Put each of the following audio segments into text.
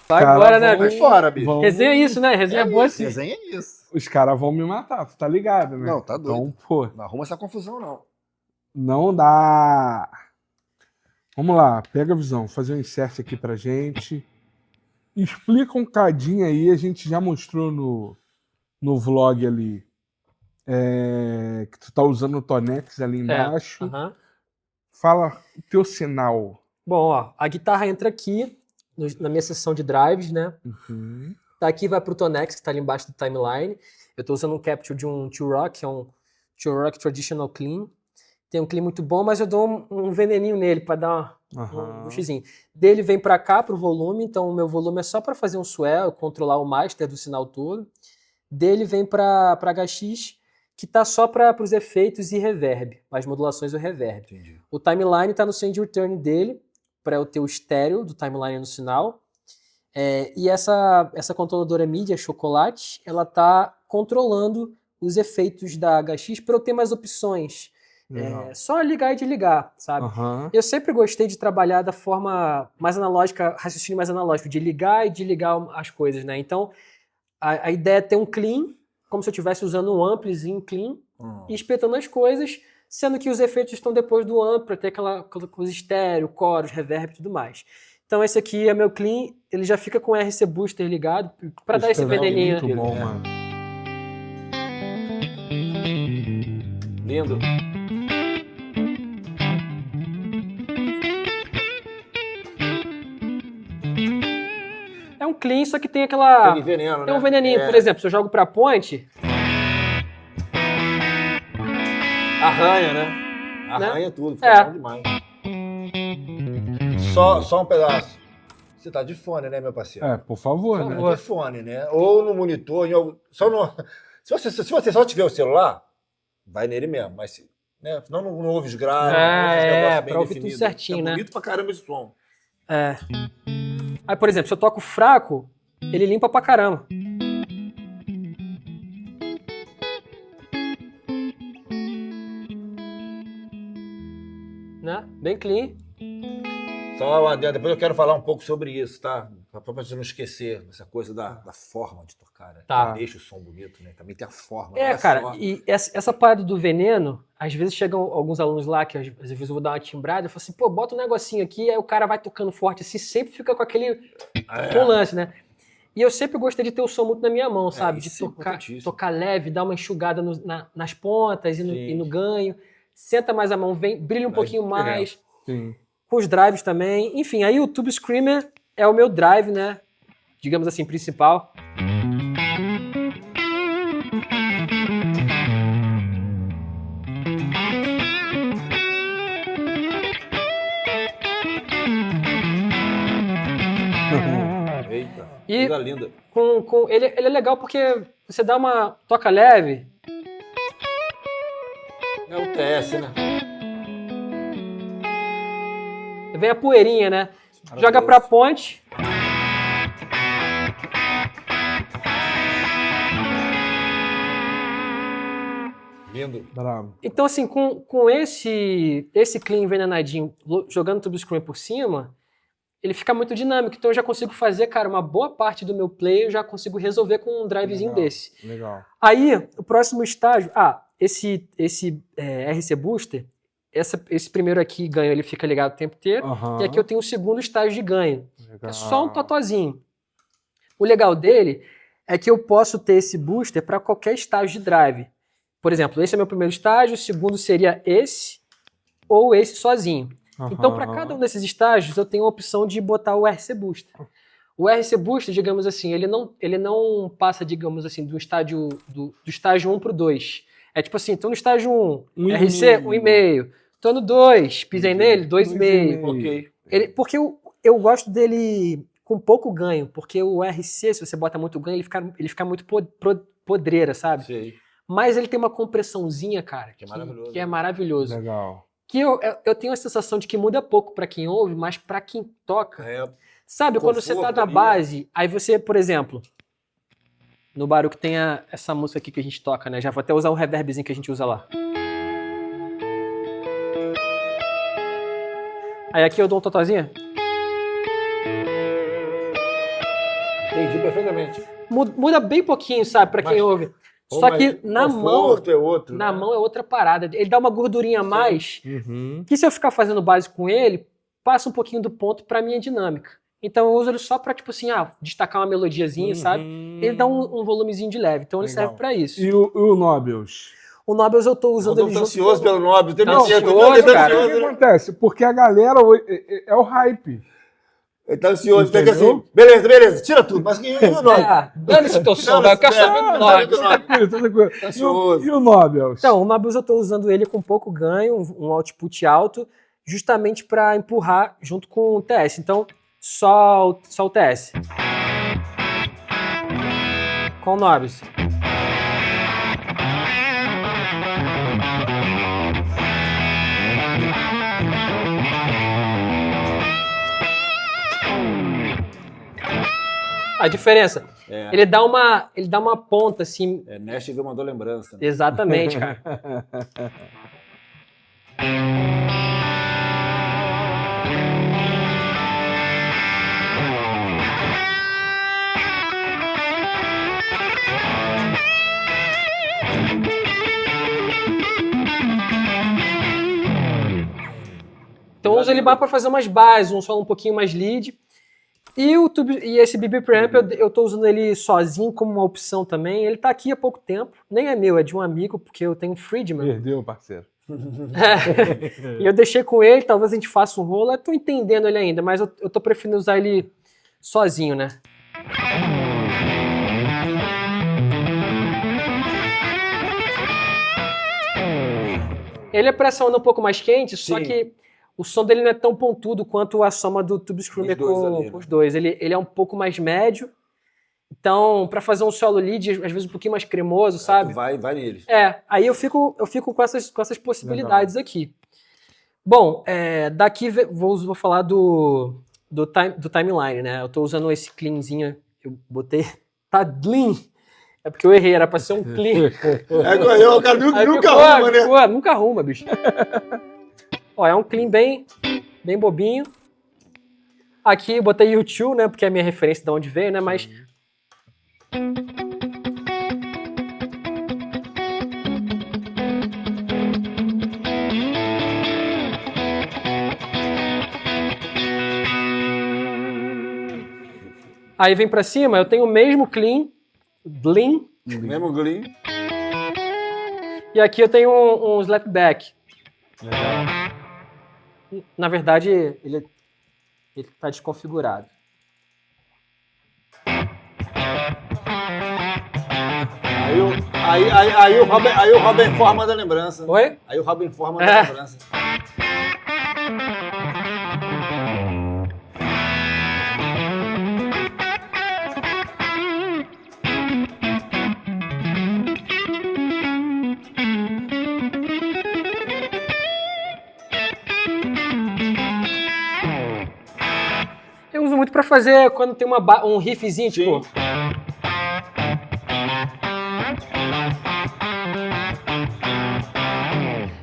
Vai agora, né, Vai bicho? fora, bicho. Resenha é isso, né? Resenha é boa assim. Resenha é isso. Os caras vão me matar, tu tá ligado, né? Não, tá doido. Então, pô, Não arruma essa confusão, não. não dá. Vamos lá, pega a visão, fazer um insert aqui pra gente. Explica um cadinho aí, a gente já mostrou no vlog ali, que tu tá usando o Tonex ali embaixo. Aham. Fala o teu sinal. Bom, ó, a guitarra entra aqui na minha seção de drives, né? Uhum. Daqui vai pro Tonex, que tá ali embaixo do timeline. Eu tô usando um capture de um Two Rock, que é um Two Rock Traditional Clean. Tem um clean muito bom, mas eu dou um veneninho nele pra dar um xizinho. Dele vem pra cá, pro volume, então o meu volume é só pra fazer um swell, controlar o master do sinal todo. Dele vem pra HX, que tá só para os efeitos e reverb, as modulações e o reverb. Entendi. O timeline tá no send return dele, para eu ter o estéreo do timeline no sinal. E essa controladora MIDI, chocolate, ela tá controlando os efeitos da HX para eu ter mais opções. Só ligar e desligar, sabe? Uhum. Eu sempre gostei de trabalhar da forma mais analógica, raciocínio mais analógico, de ligar e desligar as coisas, né? Então, a ideia é ter um clean, como se eu estivesse usando um amplizinho clean, e espetando as coisas, sendo que os efeitos estão depois do ampli, para ter aquela coisa estéreo, coros, reverb e tudo mais. Então esse aqui é meu clean, ele já fica com o RC Booster ligado, para dar esse veneninho. Muito bom, mano. Lindo. É um clean, só que tem aquela... Tem veneno, tem um né? veneninho, por exemplo, se eu jogo pra point... Arranha, né? Arranha tudo, fica bom demais. Só um pedaço. Você tá de fone, né, meu parceiro? Por favor, Tá né? de fone, né? Ou no monitor, só no... Se você só tiver o celular, vai nele mesmo, mas né? Não ouve os graves, pra ouvir tudo certinho, né? Bonito pra caramba esse som. Aí, por exemplo, se eu toco fraco, ele limpa pra caramba. Né? Bem clean. Só uma adendo, depois eu quero falar um pouco sobre isso, tá? Pra você não esquecer essa coisa da forma de tocar, né? Tá. Que deixa o som bonito, né? Também tem a forma. Cara, só... e essa parada do veneno, às vezes chegam alguns alunos lá, que às vezes eu vou dar uma timbrada, eu falo assim, pô, bota um negocinho aqui, aí o cara vai tocando forte assim, sempre fica com aquele lance, né? E eu sempre gostei de ter o som muito na minha mão, sabe? De tocar leve, dar uma enxugada nas pontas e no ganho. Senta mais a mão, brilha um pouquinho mais. Sim. Com os drives também. Enfim, aí o Tube Screamer é o meu drive, né? Digamos assim, principal. Eita, e coisa linda. Ele é legal porque você dá uma toca leve. É o TS, né? Vem a poeirinha, né? Joga pra ponte. Lindo. Bravo. Então, assim, com esse clean envenenadinho, jogando Tube Scream por cima, ele fica muito dinâmico. Então eu já consigo fazer, cara, uma boa parte do meu play eu já consigo resolver com um drivezinho desse. Legal. Aí, o próximo estágio... esse RC Booster, esse primeiro aqui, ganho, ele fica ligado o tempo inteiro. E aqui eu tenho o segundo estágio de ganho. Legal. É só um totozinho. O legal dele é que eu posso ter esse booster para qualquer estágio de drive. Por exemplo, esse é meu primeiro estágio, o segundo seria esse ou esse sozinho. Então, para cada um desses estágios, eu tenho a opção de botar o RC Booster. O RC Booster, digamos assim, ele não passa, digamos assim, do estágio 1 pro 2. É tipo assim, tô no estágio 1, RC 1,5. Tô no 2, pisei nele, 2,5. Ok. Porque eu gosto dele com pouco ganho, porque o RC, se você bota muito ganho, ele fica muito podreira, sabe? Sei. Mas ele tem uma compressãozinha, cara, que é maravilhoso. Legal. Que eu tenho a sensação de que muda pouco pra quem ouve, mas pra quem toca. Sabe, quando você tá na base, aí você, por exemplo, no Baruch tem essa música aqui que a gente toca, né? Já vou até usar o reverbzinho que a gente usa lá. Aí aqui eu dou um totozinho. Entendi perfeitamente. Muda bem pouquinho, sabe, pra quem Mas- ouve. Pô, Só mas que na mão, conforto é outro. na né? mão é outra parada. Ele dá uma gordurinha a mais, Uhum. que se eu ficar fazendo base com ele, passa um pouquinho do ponto pra minha dinâmica. Então eu uso ele só pra, tipo assim, destacar uma melodiazinha, sabe? Ele dá um volumezinho de leve, então ele Legal. serve pra isso. E o Nobios? O Nobios eu tô usando ele Rodolfo tá junto ansioso com... pelo Nobre. Tem Tá medo, ansioso, tá cara. O ansioso, que né? acontece? Porque a galera hoje é o hype. Ele tá ansioso, tá Entendeu? assim, beleza, tira tudo, mas e o Nobre? Dane-se o teu som, velho. Eu quero saber do Não, Nobios. não, não. Tranquilo, tranquilo. Tá ansioso. E o Nobios? Então, o Nobios eu tô usando ele com pouco ganho, um output alto, justamente pra empurrar junto com o TS. Então, só o TS. Com o Nobios. A diferença, É, ele dá uma ponta assim, Nashville mandou lembrança. Né? exatamente, cara. Então eu uso ele mais para fazer umas bases, um solo um pouquinho mais lead. E esse BB Preamp eu tô usando ele sozinho como uma opção também. Ele tá aqui há pouco tempo, nem é meu, é de um amigo, porque eu tenho um Friedman. Perdeu, parceiro. E eu deixei com ele, talvez a gente faça um rolo. Eu tô entendendo ele ainda, mas eu tô preferindo usar ele sozinho, né? Ele é pra essa onda um pouco mais quente, só Sim. que o som dele não é tão pontudo quanto a soma do Tube Screamer Os dois ali, né? com os dois. Ele é um pouco mais médio. Então, pra fazer um solo lead, às vezes um pouquinho mais cremoso, sabe? Vai nele. Aí eu fico com essas possibilidades aqui. Bom, daqui vou falar do timeline, né? Eu tô usando esse cleanzinho, eu botei, tá clean. É porque eu errei, era pra ser um clean. O cara Aí nunca ficou, arruma, né? ficou, nunca arruma, bicho. Ó, é um clean bem bobinho. Aqui eu botei U2, né? Porque é a minha referência de onde veio, né? Mas... Aí vem pra cima, eu tenho o mesmo clean, Mesmo Gleam. e aqui eu tenho um slapback. Na verdade, ele tá desconfigurado. Aí o Robin informa da lembrança. Oi? Aí o Robin informa da lembrança. Eu uso muito pra fazer quando tem um riffzinho, Sim. tipo...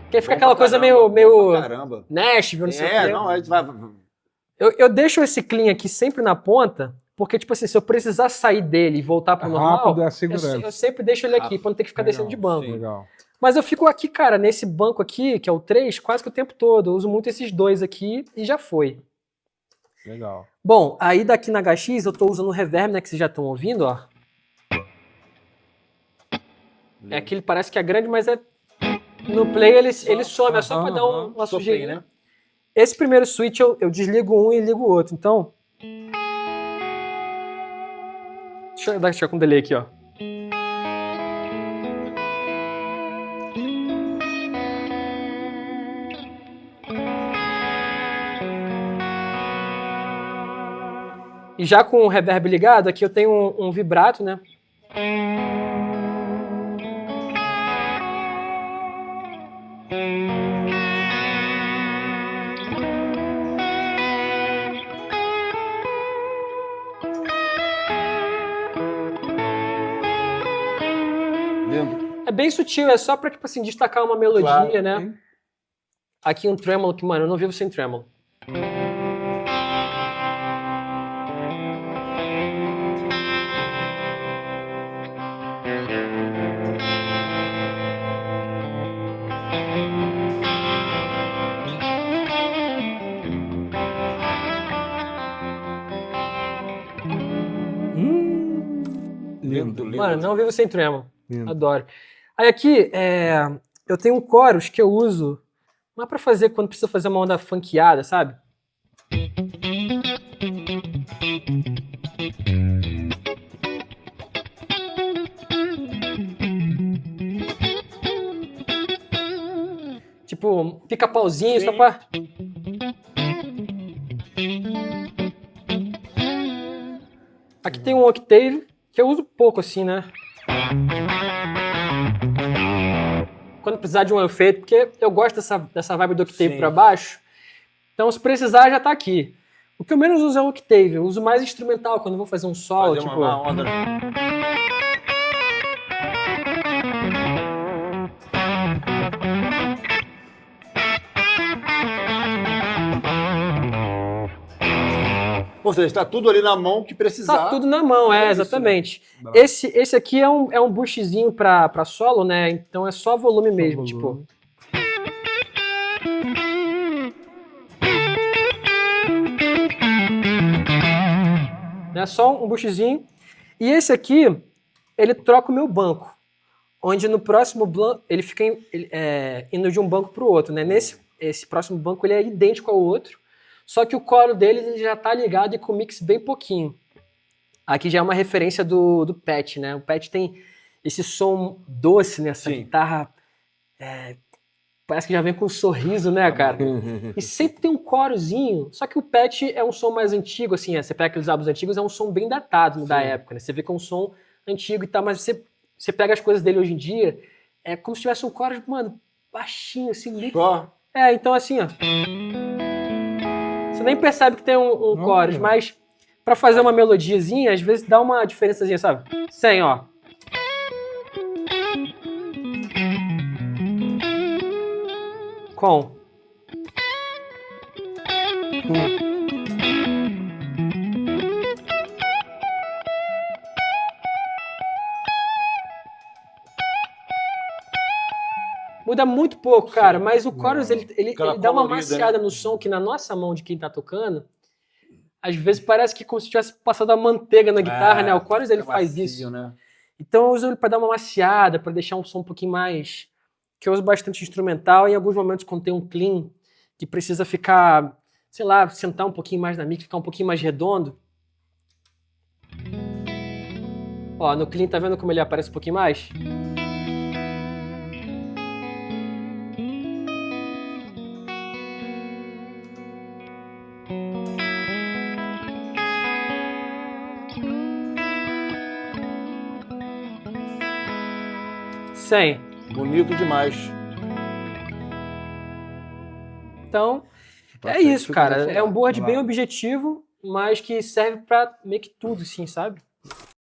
Que aí fica aquela coisa meio Caramba. Nashville, não sei o quê. Não, a gente vai. Eu deixo esse clean aqui sempre na ponta, porque, tipo assim, se eu precisar sair dele e voltar pro normal, Rápido é a segurança. eu sempre deixo ele aqui, pra não ter que ficar descendo de banco. Legal. Mas eu fico aqui, cara, nesse banco aqui, que é o 3, quase que o tempo todo. Eu uso muito esses dois aqui e já foi. Legal. Bom, aí daqui na HX eu tô usando o reverb, né, que vocês já estão ouvindo, ó. É aquele, parece que é grande, mas é... No play ele some, é só pra dar uma sujeirinha. né? Esse primeiro switch eu desligo um e ligo o outro, então... Deixa eu deixar com delay aqui, ó. E já com o reverb ligado, aqui eu tenho um vibrato, né? É bem sutil, é só pra, tipo assim, destacar uma melodia, Claro, né? sim. Aqui um tremolo que, mano, eu não vivo sem tremolo. Lindo, lindo. Mano, não vivo sem tremolo. Lindo. Adoro. Aí aqui, eu tenho um chorus que eu uso, mas pra fazer quando precisa fazer uma onda funkeada, sabe? Tipo, pica-pauzinho, Sim. só pra... Aqui tem um octave, que eu uso pouco assim, né? Quando precisar de um efeito, porque eu gosto dessa vibe do octave Sim. pra baixo. Então, se precisar, já tá aqui. O que eu menos uso é o octave. Eu uso mais instrumental, quando eu vou fazer um solo, Fazer tipo... uma onda. Ou seja, está tudo ali na mão que precisar. Tá tudo na mão, É isso, exatamente. Bravo. Esse aqui é um boostzinho pra solo, né? Então é só volume mesmo, volume. tipo... É só um boostzinho. E esse aqui, ele troca o meu banco. Onde no próximo banco, ele fica indo de um banco pro outro, né? Esse próximo banco, ele é idêntico ao outro. Só que o coro dele ele já tá ligado e com mix bem pouquinho. Aqui já é uma referência do Pat, né? O Pat tem esse som doce nessa Sim. guitarra. Parece que já vem com um sorriso, né, cara? E sempre tem um corozinho. Só que o Pat é um som mais antigo, assim. Você pega aqueles álbuns antigos, é um som bem datado da época, né? Você vê que é um som antigo e tal, mas você pega as coisas dele hoje em dia, é como se tivesse um coro, mano, baixinho, assim, líquido. Só. Então assim, ó. Você nem percebe que tem um chorus, mas pra fazer uma melodiazinha, às vezes dá uma diferençazinha, sabe? Sem, ó. Com. Muda muito pouco, cara, mas o chorus ele Aquela dá uma colorida, maciada né? no som que na nossa mão de quem tá tocando, às vezes parece que como se tivesse passado a manteiga na guitarra, né? O chorus ele faz macio, isso. né? Então eu uso ele pra dar uma maciada, pra deixar um som um pouquinho mais... Que eu uso bastante instrumental, e em alguns momentos quando tem um clean que precisa ficar, sei lá, sentar um pouquinho mais na mix, ficar um pouquinho mais redondo. Ó, no clean tá vendo como ele aparece um pouquinho mais? Sem. Bonito demais. Então, Pra é frente, isso, fica cara. bom É um board falar. bem objetivo, mas que serve pra meio que tudo, assim, sabe?